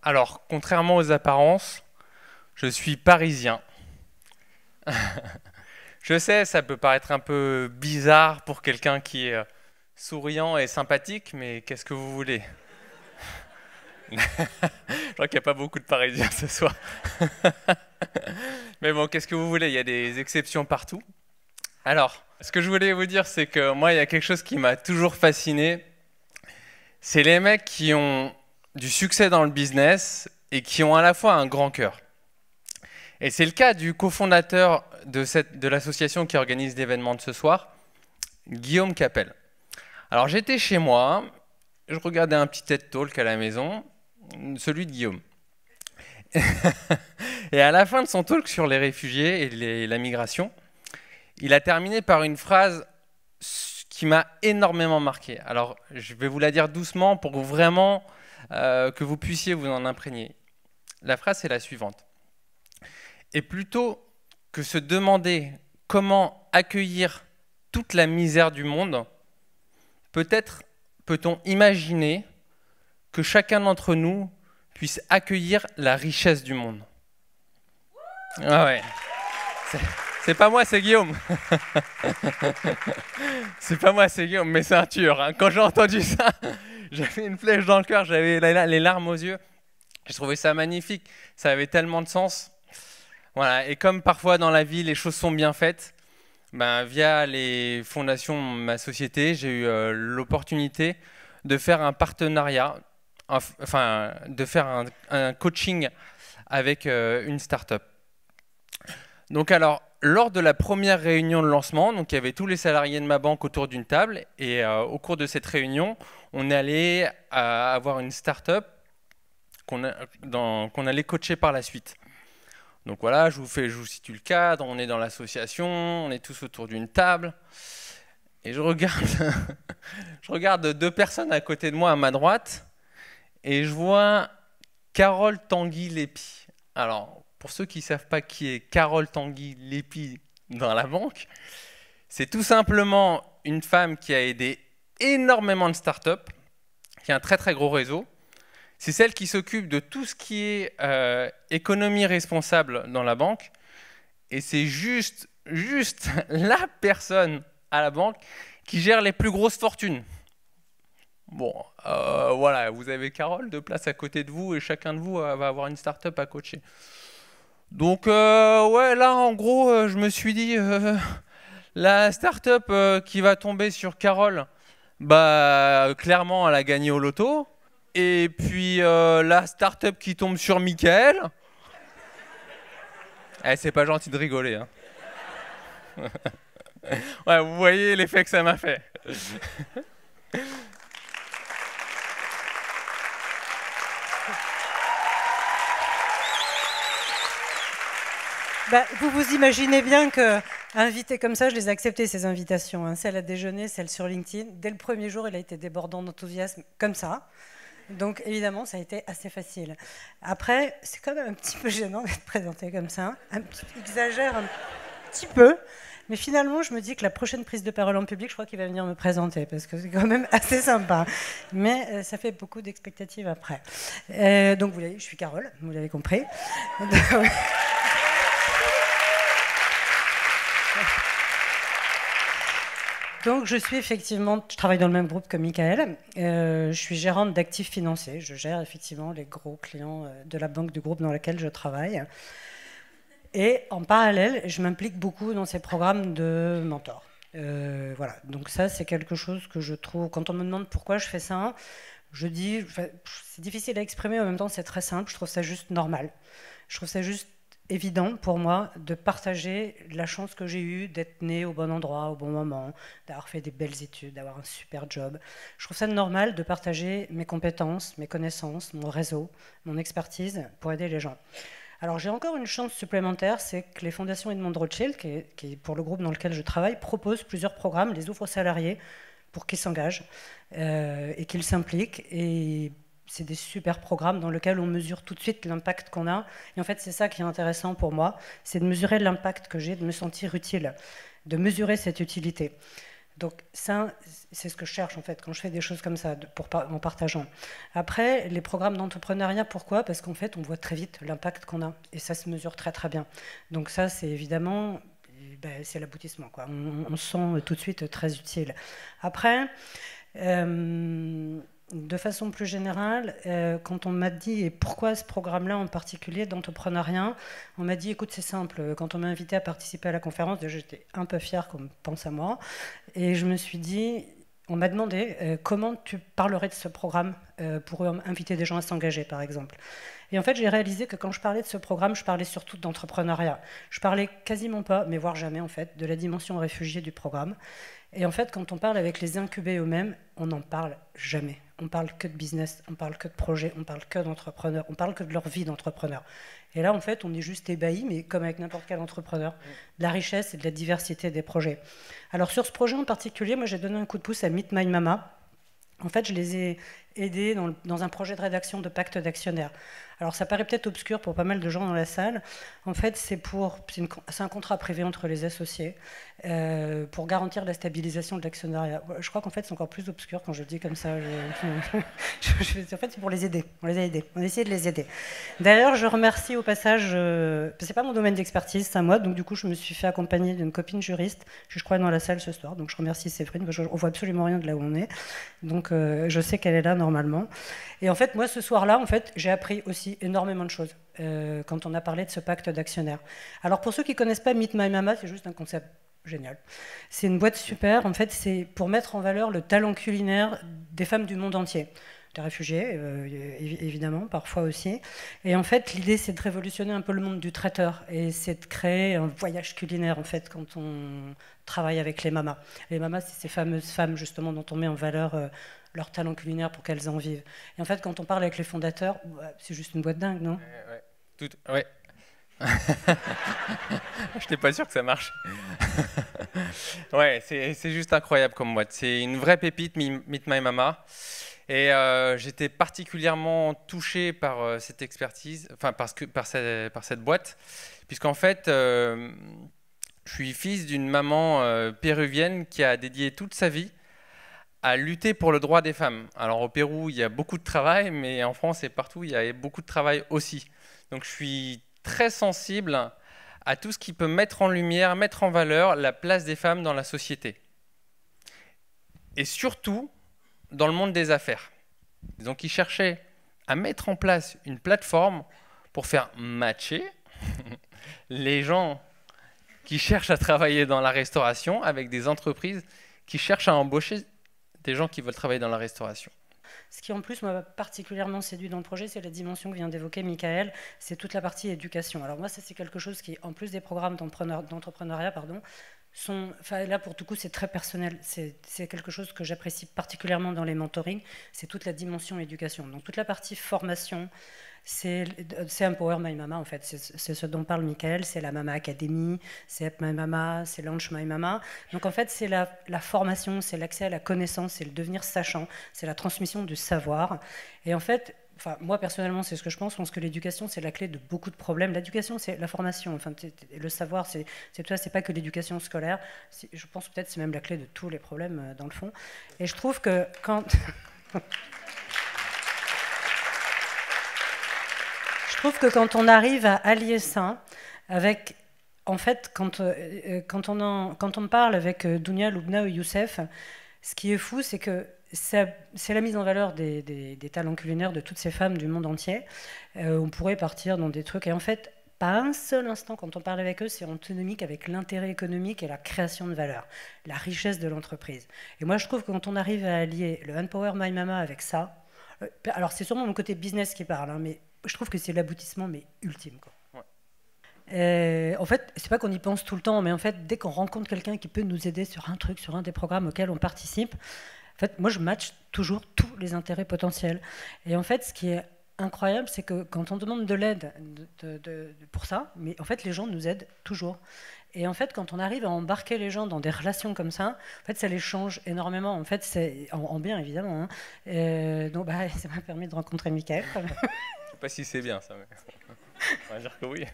Alors, contrairement aux apparences, je suis parisien. Je sais, ça peut paraître un peu bizarre pour quelqu'un qui est souriant et sympathique, mais qu'est-ce que vous voulez? Je crois qu'il n'y a pas beaucoup de Parisiens ce soir. Mais bon, qu'est-ce que vous voulez? Il y a des exceptions partout. Alors, ce que je voulais vous dire, c'est que moi, il y a quelque chose qui m'a toujours fasciné. C'est les mecs qui ont du succès dans le business et qui ont à la fois un grand cœur. Et c'est le cas du cofondateur de l'association qui organise l'événement de ce soir, Guillaume Capel. Alors j'étais chez moi, je regardais un petit TED Talk à la maison, celui de Guillaume. Et à la fin de son talk sur les réfugiés et la migration, il a terminé par une phrase qui m'a énormément marqué. Alors je vais vous la dire doucement pour que vraiment que vous puissiez vous en imprégner. La phrase est la suivante. Et plutôt que se demander comment accueillir toute la misère du monde, peut-être peut-on imaginer que chacun d'entre nous puisse accueillir la richesse du monde. Ah ouais. C'est pas moi, c'est Guillaume. C'est pas moi, c'est Guillaume, mais c'est un tueur. Hein. Quand j'ai entendu ça, j'avais une flèche dans le cœur, j'avais les larmes aux yeux. J'ai trouvé ça magnifique. Ça avait tellement de sens. Voilà. Et comme parfois dans la vie, les choses sont bien faites, ben, via les fondations de ma société, j'ai eu l'opportunité de faire un partenariat, enfin, de faire un coaching avec une start-up. Donc alors, lors de la première réunion de lancement, donc il y avait tous les salariés de ma banque autour d'une table, et au cours de cette réunion, on allait avoir une start-up qu'on allait coacher par la suite. Donc voilà, je vous situe le cadre, on est dans l'association, on est tous autour d'une table, et je regarde deux personnes à côté de moi à ma droite, et je vois Carole Tanguy-Lépy. Alors, pour ceux qui ne savent pas qui est Carole Tanguy-Lépy dans la banque, c'est tout simplement une femme qui a aidé énormément de startups, qui a un très très gros réseau. C'est celle qui s'occupe de tout ce qui est économie responsable dans la banque. Et c'est juste la personne à la banque qui gère les plus grosses fortunes. Bon, voilà, vous avez Carole de place à côté de vous et chacun de vous va avoir une start-up à coacher. Donc, ouais, là, en gros, je me suis dit, la start-up qui va tomber sur Carole, bah, clairement, elle a gagné au loto. Et puis, la start-up qui tombe sur Michael, c'est pas gentil de rigoler. Hein. Ouais, vous voyez l'effet que ça m'a fait. Bah, vous vous imaginez bien que invité comme ça, je les ai acceptées ces invitations. Hein. Celle à déjeuner, celle sur LinkedIn. Dès le premier jour, il a été débordant d'enthousiasme comme ça. Donc évidemment, ça a été assez facile. Après, c'est quand même un petit peu gênant d'être présenté comme ça. Exagère un petit peu. Mais finalement, je me dis que la prochaine prise de parole en public, je crois qu'il va venir me présenter, parce que c'est quand même assez sympa. Mais ça fait beaucoup d'expectatives après. Donc vous voyez, je suis Carole, vous l'avez compris. Donc, je travaille dans le même groupe que Michael. Je suis gérante d'actifs financiers. Je gère effectivement les gros clients de la banque du groupe dans laquelle je travaille. Et en parallèle, je m'implique beaucoup dans ces programmes de mentor. Voilà. Donc ça, c'est quelque chose que je trouve... Quand on me demande pourquoi je fais ça, je dis... C'est difficile à exprimer, en même temps, c'est très simple. Je trouve ça juste normal. Je trouve ça juste évident pour moi de partager la chance que j'ai eue d'être née au bon endroit, au bon moment, d'avoir fait des belles études, d'avoir un super job. Je trouve ça normal de partager mes compétences, mes connaissances, mon réseau, mon expertise pour aider les gens. Alors j'ai encore une chance supplémentaire, c'est que les fondations Edmond Rothschild, qui pour le groupe dans lequel je travaille, proposent plusieurs programmes, les offres aux salariés pour qu'ils s'engagent et qu'ils s'impliquent. Et c'est des super programmes dans lesquels on mesure tout de suite l'impact qu'on a. Et en fait, c'est ça qui est intéressant pour moi, c'est de mesurer l'impact que j'ai, de me sentir utile, de mesurer cette utilité. Donc ça, c'est ce que je cherche en fait quand je fais des choses comme ça, en partageant. Après, les programmes d'entrepreneuriat, pourquoi? Parce qu'en fait, on voit très vite l'impact qu'on a, et ça se mesure très très bien. Donc ça, c'est évidemment, ben, c'est l'aboutissement, quoi. On se sent tout de suite très utile. Après, de façon plus générale, quand on m'a dit, et pourquoi ce programme-là en particulier d'entrepreneuriat, on m'a dit, écoute, c'est simple, quand on m'a invité à participer à la conférence, déjà j'étais un peu fière qu'on pense à moi, et je me suis dit, on m'a demandé comment tu parlerais de ce programme pour inviter des gens à s'engager, par exemple. Et en fait, j'ai réalisé que quand je parlais de ce programme, je parlais surtout d'entrepreneuriat. Je parlais quasiment pas, mais voire jamais en fait, de la dimension réfugiée du programme. Et en fait, quand on parle avec les incubés eux-mêmes, on n'en parle jamais. On parle que de business, on parle que de projet, on parle que d'entrepreneurs, on parle que de leur vie d'entrepreneur. Et là, en fait, on est juste ébahi, mais comme avec n'importe quel entrepreneur, de la richesse et de la diversité des projets. Alors sur ce projet en particulier, moi j'ai donné un coup de pouce à Meet My Mama. En fait, je les ai aidés dans un projet de rédaction de pacte d'actionnaires. Alors ça paraît peut-être obscur pour pas mal de gens dans la salle. En fait, c'est un contrat privé entre les associés pour garantir la stabilisation de l'actionnariat. Je crois qu'en fait, c'est encore plus obscur quand je le dis comme ça. En fait, c'est pour les aider. On les a aidés. On a essayé de les aider. D'ailleurs, je remercie au passage, c'est pas mon domaine d'expertise, c'est à moi, donc du coup, je me suis fait accompagner d'une copine juriste, je crois dans la salle ce soir, donc je remercie Séverine, parce qu'on voit absolument rien de là où on est, donc je sais qu'elle est là normalement. Et en fait, moi, ce soir-là, en fait, j'ai appris aussi énormément de choses quand on a parlé de ce pacte d'actionnaires. Alors, pour ceux qui ne connaissent pas Meet My Mama, c'est juste un concept génial. C'est une boîte super. En fait, c'est pour mettre en valeur le talent culinaire des femmes du monde entier. Des réfugiés, évidemment, parfois aussi. Et en fait, l'idée, c'est de révolutionner un peu le monde du traiteur. Et c'est de créer un voyage culinaire, en fait, quand on travaille avec les mamas. Les mamas, c'est ces fameuses femmes, justement, dont on met en valeur leur talent culinaire pour qu'elles en vivent. Et en fait, quand on parle avec les fondateurs, c'est juste une boîte dingue, non? Ouais. Je n'étais pas sûr que ça marche. Ouais, c'est juste incroyable comme boîte. C'est une vraie pépite, Meet My Mama. Et j'étais particulièrement touché par cette expertise, enfin par cette boîte, puisqu'en fait, je suis fils d'une maman péruvienne qui a dédié toute sa vie à lutter pour le droit des femmes. Alors au Pérou, il y a beaucoup de travail, mais en France et partout, il y a beaucoup de travail aussi. Donc je suis très sensible à tout ce qui peut mettre en lumière, mettre en valeur la place des femmes dans la société. Et surtout, dans le monde des affaires. Donc ils cherchaient à mettre en place une plateforme pour faire matcher les gens qui cherchent à travailler dans la restauration avec des entreprises qui cherchent à embaucher des gens qui veulent travailler dans la restauration. Ce qui en plus m'a particulièrement séduit dans le projet, c'est la dimension que vient d'évoquer Michael, c'est toute la partie éducation. Alors moi, ça c'est quelque chose qui, en plus des programmes d'entrepreneuriat, là pour tout coup c'est très personnel, c'est quelque chose que j'apprécie particulièrement dans les mentorings, c'est toute la dimension éducation. Donc toute la partie formation, c'est Empower My Mama en fait, c'est ce dont parle Michael, c'est la Mama Academy, c'est Help My Mama, c'est Launch My Mama. Donc en fait c'est la formation, c'est l'accès à la connaissance, c'est le devenir sachant, c'est la transmission du savoir. Et en fait, moi personnellement c'est ce que je pense que l'éducation c'est la clé de beaucoup de problèmes. L'éducation c'est la formation, le savoir c'est pas que l'éducation scolaire, je pense peut-être c'est même la clé de tous les problèmes dans le fond. Et je trouve que quand... Je trouve que quand on arrive à allier ça avec, en fait, quand on parle avec Dounia, Loubna ou Youssef, ce qui est fou, c'est que c'est la mise en valeur des talents culinaires de toutes ces femmes du monde entier. On pourrait partir dans des trucs, et en fait, pas un seul instant, quand on parle avec eux, c'est antinomique avec l'intérêt économique et la création de valeur, la richesse de l'entreprise. Et moi, je trouve que quand on arrive à allier le Empower My Mama avec ça, alors c'est sûrement mon côté business qui parle, hein, mais je trouve que c'est l'aboutissement, mais ultime, quoi. Ouais. En fait, c'est pas qu'on y pense tout le temps, mais en fait, dès qu'on rencontre quelqu'un qui peut nous aider sur un truc, sur un des programmes auxquels on participe, en fait, moi, je match toujours tous les intérêts potentiels. Et en fait, ce qui est incroyable, c'est que quand on demande de l'aide pour ça, mais en fait, les gens nous aident toujours. Et en fait, quand on arrive à embarquer les gens dans des relations comme ça, en fait, ça les change énormément. En fait, c'est en bien, évidemment. Hein. Donc, ça m'a permis de rencontrer Michael. Je ne sais pas si c'est bien, ça. Mais... on va dire que oui.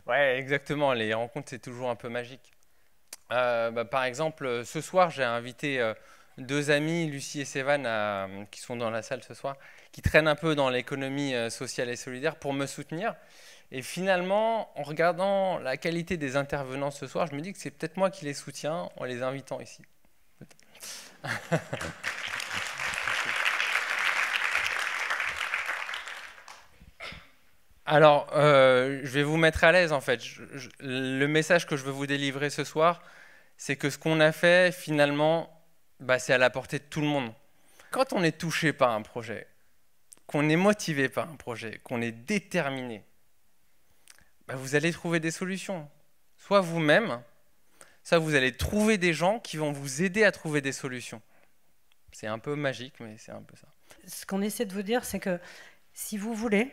Ouais, exactement. Les rencontres, c'est toujours un peu magique. Par exemple, ce soir, j'ai invité deux amis, Lucie et Sévan, qui sont dans la salle ce soir, qui traînent un peu dans l'économie sociale et solidaire pour me soutenir. Et finalement, en regardant la qualité des intervenants ce soir, je me dis que c'est peut-être moi qui les soutiens en les invitant ici. Alors, je vais vous mettre à l'aise en fait. Le message que je veux vous délivrer ce soir, c'est que ce qu'on a fait, finalement, c'est à la portée de tout le monde. Quand on est touché par un projet, qu'on est motivé par un projet, qu'on est déterminé, vous allez trouver des solutions. Soit vous-même, soit vous allez trouver des gens qui vont vous aider à trouver des solutions. C'est un peu magique, mais c'est un peu ça. Ce qu'on essaie de vous dire, c'est que si vous voulez,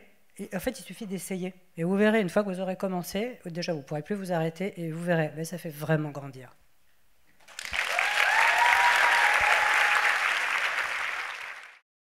en fait, il suffit d'essayer. Et vous verrez, une fois que vous aurez commencé, déjà, vous ne pourrez plus vous arrêter et vous verrez, ça fait vraiment grandir.